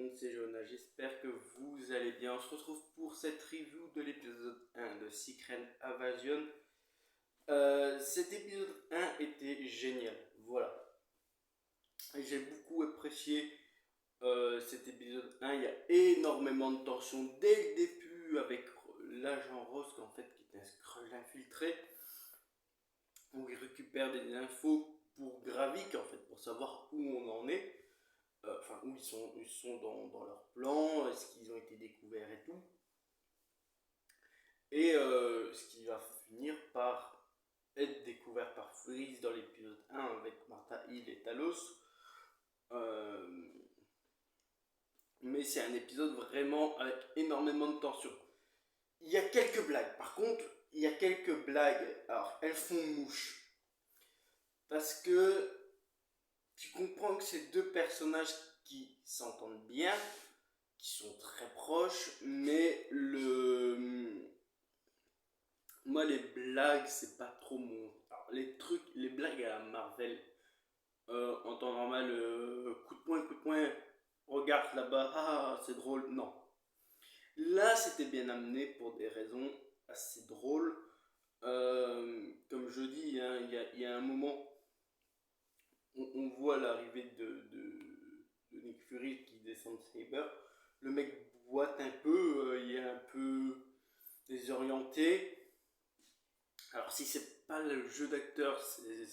monde, c'est Jonah, j'espère que vous allez bien. On se retrouve pour cette review de l'épisode 1 de Secret Invasion. Cet épisode 1 était génial, voilà. J'ai beaucoup apprécié cet épisode 1, il y a énormément de tension dès le début avec l'agent Ross en fait, qui est un Skrull infiltré, où il récupère des infos pour Gravik en fait, pour savoir où on en est. Enfin où ils sont dans leur plan, est-ce qu'ils ont été découverts et tout. Et ce qui va finir par être découvert par Freeze dans l'épisode 1 avec Martha Hill et Talos. Mais c'est un épisode vraiment avec énormément de tension. Il y a quelques blagues, par contre, il y a quelques blagues, alors elles font mouche. Parce que tu comprends que c'est deux personnages qui s'entendent bien, qui sont très proches, mais moi les blagues c'est pas trop mon. Alors, les blagues à la Marvel, en temps normal, coup de poing, regarde là-bas, ah c'est drôle, non. Là c'était bien amené pour des raisons assez drôles. Comme je dis, hein, il y a un moment, on voit l'arrivée de Nick Fury qui descend de Saber. Le mec boite un peu, il est un peu désorienté. Alors si c'est pas le jeu d'acteur, c'est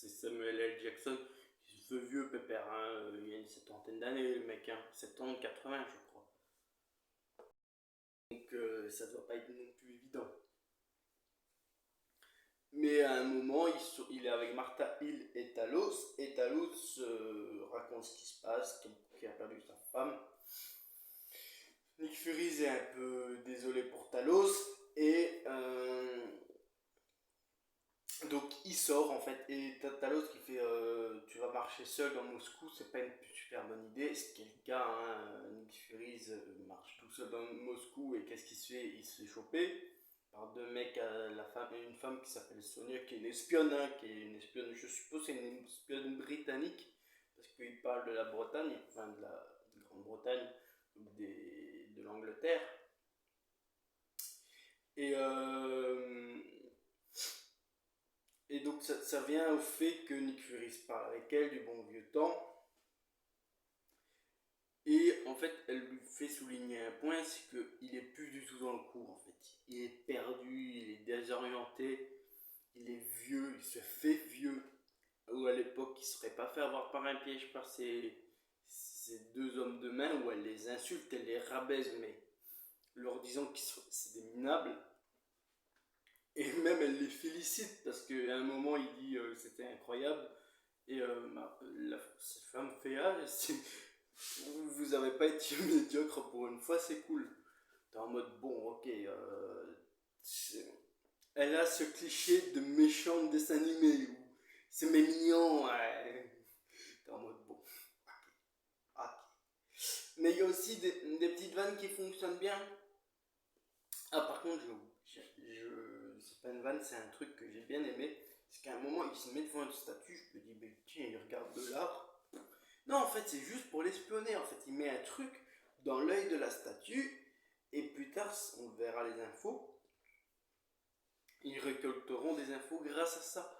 Samuel L. Jackson qui se veut vieux pépère, hein, il y a une septantaine d'années le mec, hein, 70, 80 je crois. Donc ça doit pas être non plus évident. Mais à un moment, il est avec Martha Hill et Talos raconte ce qui se passe, qu'il a perdu sa femme. Nick Fury est un peu désolé pour Talos, et donc il sort en fait, et Talos qui fait tu vas marcher seul dans Moscou, c'est pas une super bonne idée, ce qui est le cas, hein. Nick Fury marche tout seul dans Moscou, et qu'est-ce qu'il se fait? Il se fait choper par deux mecs, une femme qui s'appelle Sonia, qui est une espionne, hein, qui est une espionne, je suppose c'est une espionne britannique, parce qu'il parle de la Bretagne, enfin de la Grande-Bretagne, de l'Angleterre. Et, et donc ça vient au fait que Nick Fury se parle avec elle du bon vieux temps. Et en fait, elle lui fait souligner un point, c'est qu'il est plus du tout dans le coup en fait. Il est perdu, il est désorienté, il est vieux, il se fait vieux. Ou à l'époque, il ne serait pas fait avoir par un piège par ces deux hommes de main, où elle les insulte, elle les rabaisse, mais leur disant que c'est des minables. Et même elle les félicite parce qu'à un moment il dit c'était incroyable. Et cette femme fait ah, vous avez pas été médiocre pour une fois, c'est cool. T'es en mode bon, ok. Elle a ce cliché de méchant de dessin animé où c'est mignon. Ouais. T'es en mode bon. Ok. Mais il y a aussi des petites vannes qui fonctionnent bien. Ah, par contre, c'est pas une vanne, c'est un truc que j'ai bien aimé. C'est qu'à un moment, il se met devant une statue. Je me dis, mais tiens, il regarde de l'art. Non, en fait, c'est juste pour l'espionner. En fait, il met un truc dans l'œil de la statue. Et plus tard, on verra les infos. Ils récolteront des infos grâce à ça.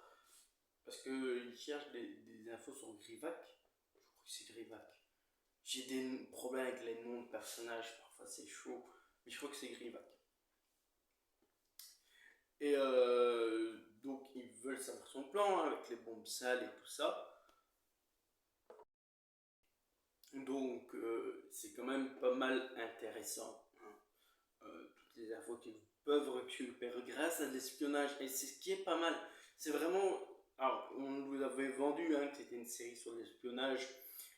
Parce qu'ils cherchent des infos sur Grivac. Je crois que c'est Grivac. J'ai des problèmes avec les noms de personnages. Parfois, c'est chaud. Mais je crois que c'est Grivac. Et donc ils veulent savoir son plan, hein, avec les bombes sales et tout ça. Donc c'est quand même pas mal intéressant, hein. Toutes les infos qu'ils peuvent récupérer grâce à l'espionnage. Et c'est ce qui est pas mal. C'est vraiment. Alors, on nous avait vendu, hein, que c'était une série sur l'espionnage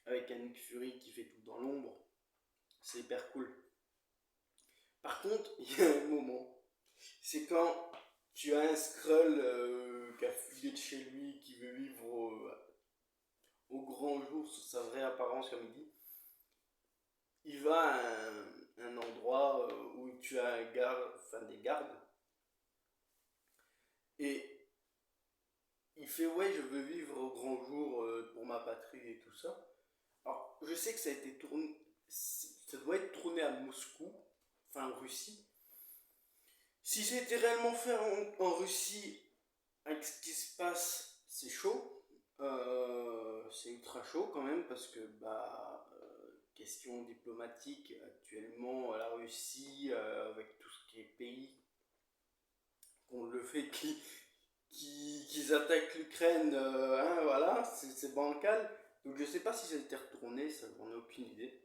avec un Nick Fury qui fait tout dans l'ombre. C'est hyper cool. Par contre, il y a un moment. C'est quand tu as un Skrull qui a fugué de chez lui, qui veut vivre au grand jour sous sa vraie apparence, comme il dit. Il va à un endroit où tu as des gardes, et il fait ouais, je veux vivre au grand jour pour ma patrie et tout ça. Alors je sais que ça a été tourné, ça doit être tourné à Moscou, enfin en Russie. Si ça a été réellement fait en Russie, avec ce qui se passe, c'est chaud. C'est ultra chaud quand même parce que question diplomatique actuellement la Russie avec tout ce qui est pays qu'on le fait qu'ils attaquent l'Ukraine, voilà, c'est bancal. Donc je sais pas si ça a été retourné, ça j'en ai aucune idée.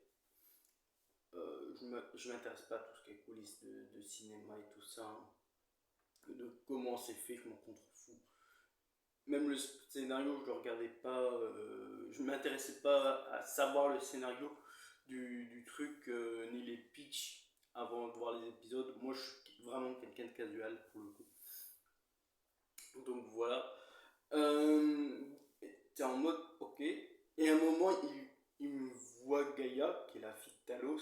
Je m'intéresse pas à tout ce qui est coulisses de cinéma et tout ça, hein. De comment c'est fait, je m'en contrefous. Même le scénario, je le regardais pas, je m'intéressais pas à savoir le scénario du truc, ni les pitchs avant de voir les épisodes. Moi, je suis vraiment quelqu'un de casual pour le coup. Donc voilà. Euh, T'es en mode ok. Et à un moment, il me voit Gaïa, qui est la fille de Talos,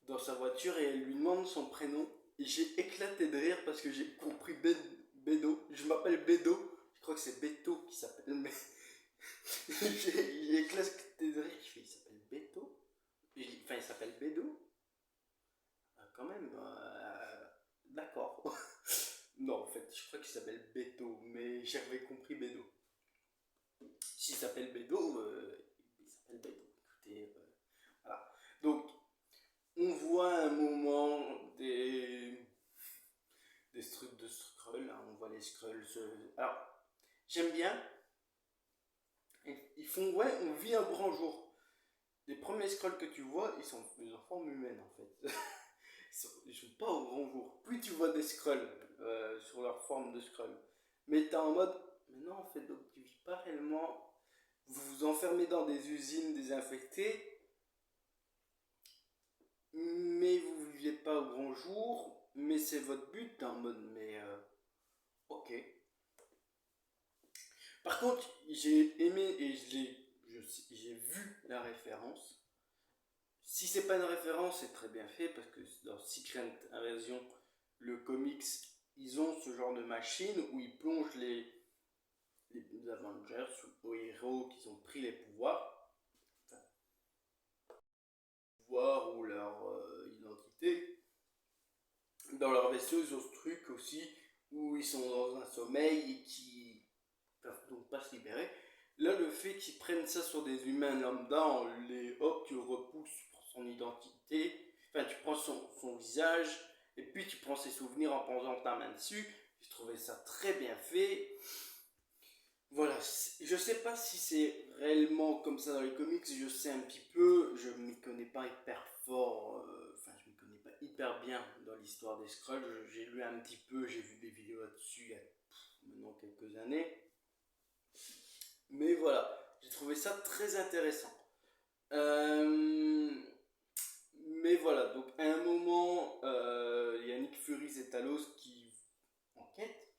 dans sa voiture et elle lui demande son prénom. Et j'ai éclaté de rire parce que j'ai compris Bédo. Je m'appelle Bédo. Je crois que c'est Beto qui s'appelle. Mais j'ai éclaté de rire. Je fais, il s'appelle Beto. Enfin, il s'appelle Bédo. Quand même. D'accord. Non, en fait, je crois qu'il s'appelle Beto. Mais j'avais compris Bédo. S'il s'appelle Bédo, il s'appelle Bédo. Écoutez, voilà. Donc, on voit un moment des trucs de Skrull, hein, on voit les Skrulls. Alors, j'aime bien. Ils font, ouais, on vit un grand jour. Les premiers Skrulls que tu vois, ils sont en forme humaine en fait. Ils sont pas au grand jour. Puis tu vois des Skrulls sur leur forme de Skrull. Mais t'es en mode, mais non, en fait, donc tu vis pas réellement. Vous vous enfermez dans des usines désinfectées, mais vous vivez pas au grand jour, mais c'est votre but, t'es en mode, mais ok. Par contre, j'ai aimé et j'ai vu la référence. Si c'est pas une référence, c'est très bien fait parce que dans Secret Invasion, le comics, ils ont ce genre de machine où ils plongent les Avengers aux héros qui ont pris les pouvoirs, enfin, pouvoir ou leur identité. Dans leur vaisseau, ils ont ce truc aussi où ils sont dans un sommeil et qui peuvent donc pas se libérer. Là, le fait qu'ils prennent ça sur des humains lambda, hop, tu le repousses pour son identité, enfin, tu prends son visage, et puis tu prends ses souvenirs en posant ta main dessus. J'ai trouvé ça très bien fait. Voilà, je sais pas si c'est réellement comme ça dans les comics, je sais un petit peu, je m'y connais pas hyper fort, enfin je m'y connais pas hyper bien dans l'histoire des Skrulls, j'ai lu un petit peu, j'ai vu des vidéos là-dessus il y a maintenant quelques années, mais voilà, j'ai trouvé ça très intéressant. Euh, mais voilà, donc à un moment, il y a Nick Fury et Talos qui enquêtent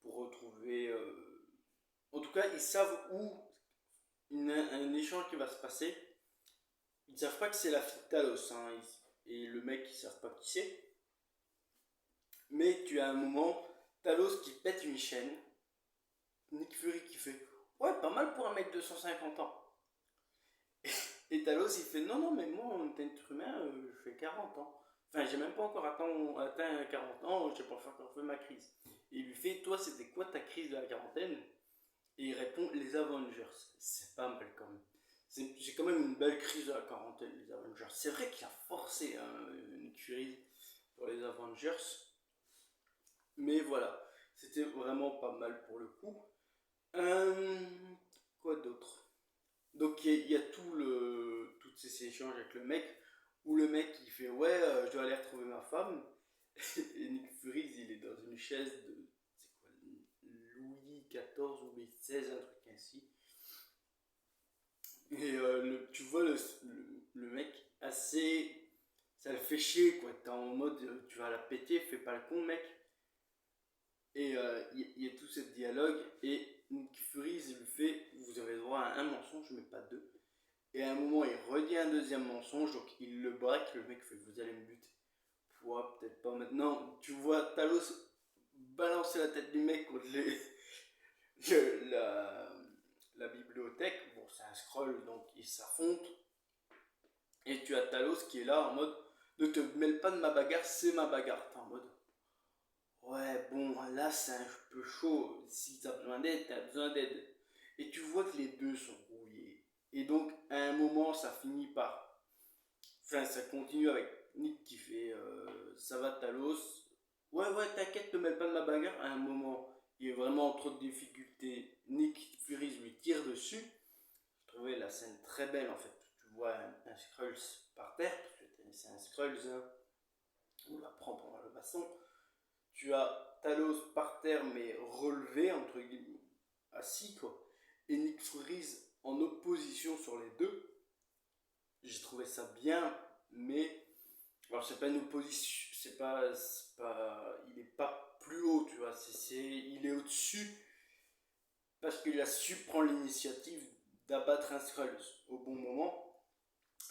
pour retrouver... en tout cas, ils savent où un échange qui va se passer. Ils ne savent pas que c'est la fille de Talos, hein, et le mec, ils ne savent pas qui c'est. Mais tu as un moment, Talos qui pète une chaîne, Nick Fury qui fait ouais, pas mal pour un mec de 150 ans. Et Talos il fait non, non, mais moi en tant qu'être humain, je fais 40 ans. Enfin, j'ai même pas encore atteint 40 ans, j'ai pas encore fait ma crise. Et il lui fait toi, c'était quoi ta crise de la quarantaine? Et il répond les Avengers. C'est pas mal quand même. J'ai quand même une belle crise de la quarantaine, les Avengers. C'est vrai qu'il a forcé hein, une Fury pour les Avengers. Mais voilà, c'était vraiment pas mal pour le coup. Euh, Quoi d'autre? Donc il y a tous ces échanges avec le mec, où le mec il fait ouais, je dois aller retrouver ma femme. Et Nick Fury il est dans une chaise de. C'est quoi? Louis XIV ou Louis XVI, un truc ainsi. Et tu vois le mec assez. Ça le fait chier quoi. T'es en mode tu vas la péter, fais pas le con mec. Et y a tout ce dialogue. Et Nick Fury il lui fait vous avez droit à un mensonge, mais pas deux. Et à un moment il redit un deuxième mensonge, donc il le braque. Le mec fait vous allez me buter. Ouais, peut-être pas maintenant. Tu vois Talos balancer la tête du mec contre la bibliothèque. Bon, c'est un scroll, donc ils s'affrontent. Et tu as Talos qui est là en mode ne te mêle pas de ma bagarre, c'est ma bagarre. T'es en mode ouais, bon, là c'est un peu chaud. Si t'as besoin d'aide, t'as besoin d'aide. Et tu vois que les deux sont rouillés. Et donc, à un moment, ça finit par. Enfin, ça continue avec Nick qui fait ça va, Talos. Ouais, ouais, t'inquiète, te mêle pas de ma bagarre. À un moment, il est vraiment en trop de difficultés. Nick Fury lui tire dessus. Je trouvais la scène très belle en fait. Tu vois un Skrulls par terre, parce que c'est un Skrulls, hein. On la prend pendant le basson. Tu as Talos par terre mais relevé, entre guillemets, assis quoi. Et Nick Fury en opposition sur les deux. J'ai trouvé ça bien, mais alors c'est pas une opposition, il est pas plus haut, tu vois, il est au-dessus parce qu'il a su prendre l'initiative d'abattre un Skrulls au bon moment.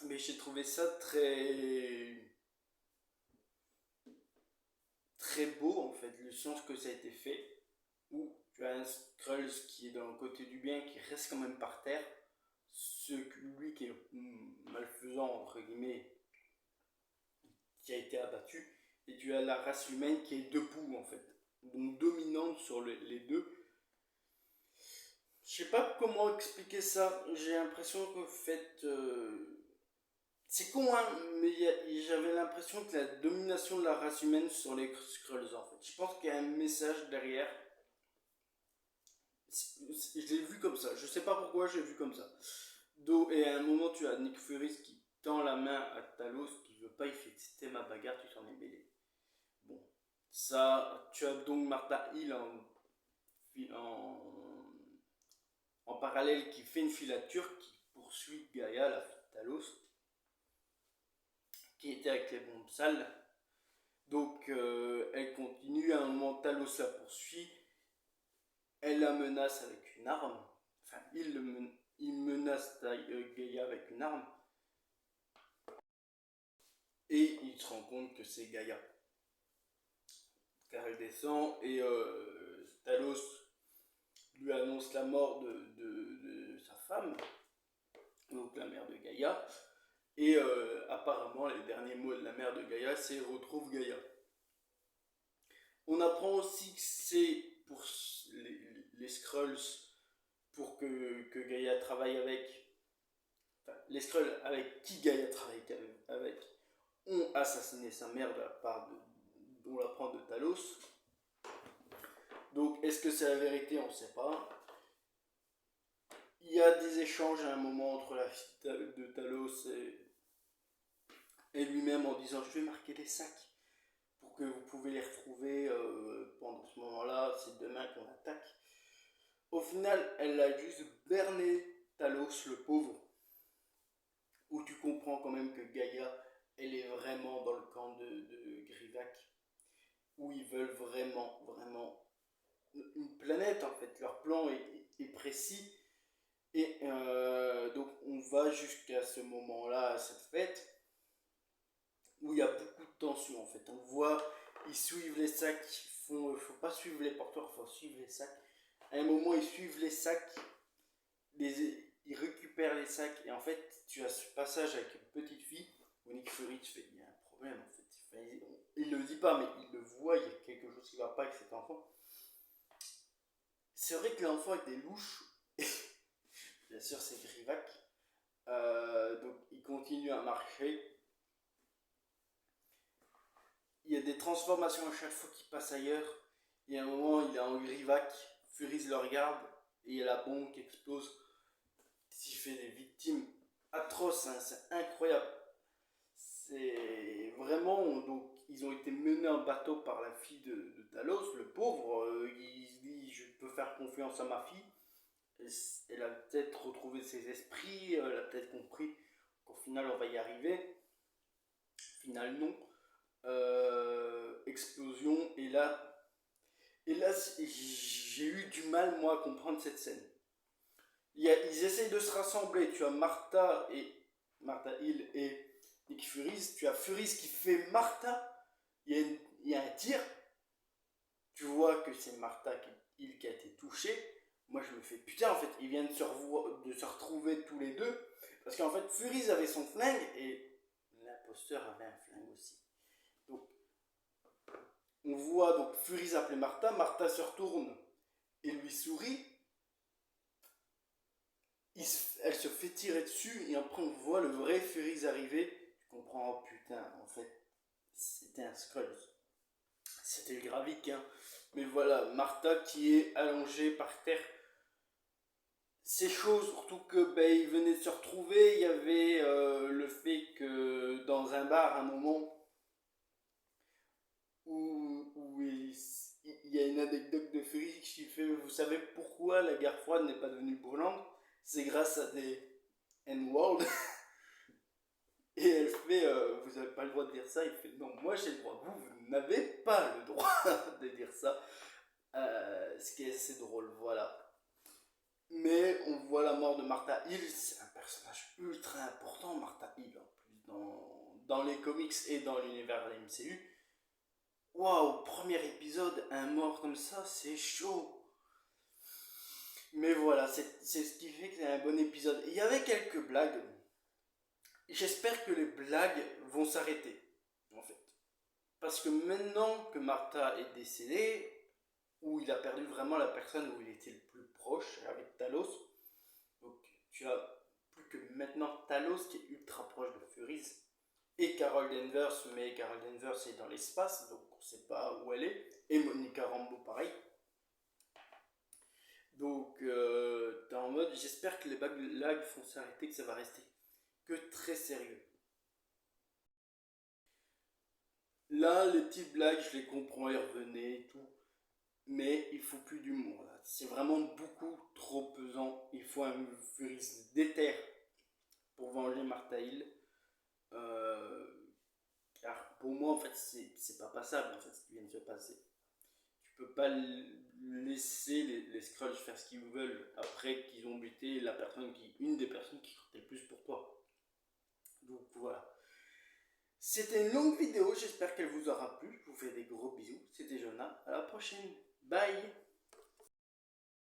Mais j'ai trouvé ça très beau en fait, le sens que ça a été fait, où tu as un Skrulls qui est dans le côté du bien, qui reste quand même par terre, lui qui est malfaisant entre guillemets, qui a été abattu, et tu as la race humaine qui est debout en fait, donc dominante sur les deux. Je sais pas comment expliquer ça, j'ai l'impression que fait c'est con hein, mais j'avais l'impression que la domination de la race humaine sur les Skrulls en fait. Je pense qu'il y a un message derrière. Je l'ai vu comme ça, je sais pas pourquoi j'ai vu comme ça. Et à un moment tu as Nick Fury qui tend la main à Talos qui veut pas, il fait c'était ma bagarre, tu t'en es mêlé. Bon, ça, tu as donc Martha Hill en, en parallèle qui fait une filature qui poursuit Gaïa, la fille de Talos, qui était avec les bombes sales. Donc elle continue, à un moment Talos la poursuit, elle la menace avec une arme, enfin il menace Gaïa avec une arme, et il se rend compte que c'est Gaïa. Car elle descend et Talos lui annonce la mort de sa femme, donc la mère de Gaïa, et apparemment les derniers mots de la mère de Gaïa c'est retrouve Gaïa. On apprend aussi que c'est pour les Skrulls, pour que Gaïa travaille avec, enfin, les Skrulls avec qui Gaïa travaille avec, ont assassiné sa mère de la part on l'apprend de Talos. Donc est-ce que c'est la vérité, on ne sait pas. Il y a des échanges à un moment entre la fille de Talos et lui-même en disant je vais marquer les sacs pour que vous pouvez les retrouver pendant ce moment-là, c'est demain qu'on attaque. Au final, elle a juste berné Talos, le pauvre, où tu comprends quand même que Gaïa, elle est vraiment dans le camp de Grivac, où ils veulent vraiment, vraiment une planète en fait. Leur plan est précis. Et donc on va jusqu'à ce moment-là, à cette fête, où il y a beaucoup de tension en fait. On voit, ils suivent les sacs, faut pas suivre les porteurs, faut suivre les sacs. À un moment, ils suivent les sacs, ils récupèrent les sacs, et en fait, tu as ce passage avec une petite fille où Nick Fury te fait, il y a un problème en fait. Enfin, il le dit pas, mais il le voit, il y a quelque chose qui va pas avec cet enfant. C'est vrai que l'enfant était louche, bien sûr, c'est Grivac. Donc, il continue à marcher. Il y a des transformations à chaque fois qu'il passe ailleurs. Il y a un moment, il est en Grivac, Fury le regarde, et il y a la bombe qui explose, qui fait des victimes atroces, hein, c'est incroyable. C'est vraiment. Donc, ils ont été menés en bateau par la fille de Talos, le pauvre. Il se dit je peux faire confiance à ma fille. Elle a peut-être retrouvé ses esprits, elle a peut-être compris qu'au final on va y arriver. Au final, non. Explosion, et là j'ai eu du mal moi à comprendre cette scène. Ils essayent de se rassembler, tu as Martha Hill et Nick Fury, tu as Fury qui fait Martha, il y a un tir, tu vois que c'est Martha Hill qui a été touchée. Moi je me fais putain en fait, ils viennent de se retrouver tous les deux, Parce qu'en fait, Furies avait son flingue et l'imposteur avait un flingue aussi. Donc, on voit donc Furies appeler Martha. Martha se retourne et lui sourit. Elle se fait tirer dessus et après on voit le vrai Furies arriver. Tu comprends, oh putain, en fait, c'était un Skrulls. C'était le Gravik, hein. Mais voilà, Martha qui est allongée par terre. C'est chaud, surtout que ils venaient de se retrouver. Il y avait le fait que dans un bar, à un moment, où il y a une anecdote de Fury qui fait: vous savez pourquoi la guerre froide n'est pas devenue brûlante? C'est grâce à des N-World. Et elle fait: vous n'avez pas le droit de dire ça. Il fait: non, moi j'ai le droit, vous n'avez pas le droit de dire ça. Ce qui est assez drôle, voilà. Mais on voit la mort de Martha Hill. C'est un personnage ultra important, Martha Hill, en plus, dans les comics et dans l'univers de la MCU. Waouh, premier épisode, un mort comme ça, c'est chaud. Mais voilà, c'est ce qui fait que c'est un bon épisode. Il y avait quelques blagues. J'espère que les blagues vont s'arrêter, en fait. Parce que maintenant que Martha est décédée, où il a perdu vraiment la personne où il était le plus proche, avec Talos, donc tu as plus que maintenant Talos qui est ultra proche de Furies, et Carol Danvers, mais Carol Danvers est dans l'espace, donc on ne sait pas où elle est, et Monica Rambeau pareil. Donc t'es en mode, j'espère que les blagues vont s'arrêter, que ça va rester que très sérieux. Là, les petites blagues, je les comprends, elles revenaient et tout, mais il faut plus d'humour là. C'est vraiment beaucoup trop pesant. Il faut un Furies déter pour venger Martha Hill. Car pour moi, en fait, c'est pas passable en fait ce qui vient de se passer. Tu peux pas laisser les Skrulls faire ce qu'ils veulent après qu'ils ont buté une des personnes qui comptait le plus pour toi. Donc voilà. C'était une longue vidéo, j'espère qu'elle vous aura plu. Je vous fais des gros bisous. C'était Jonah. À la prochaine. Bye.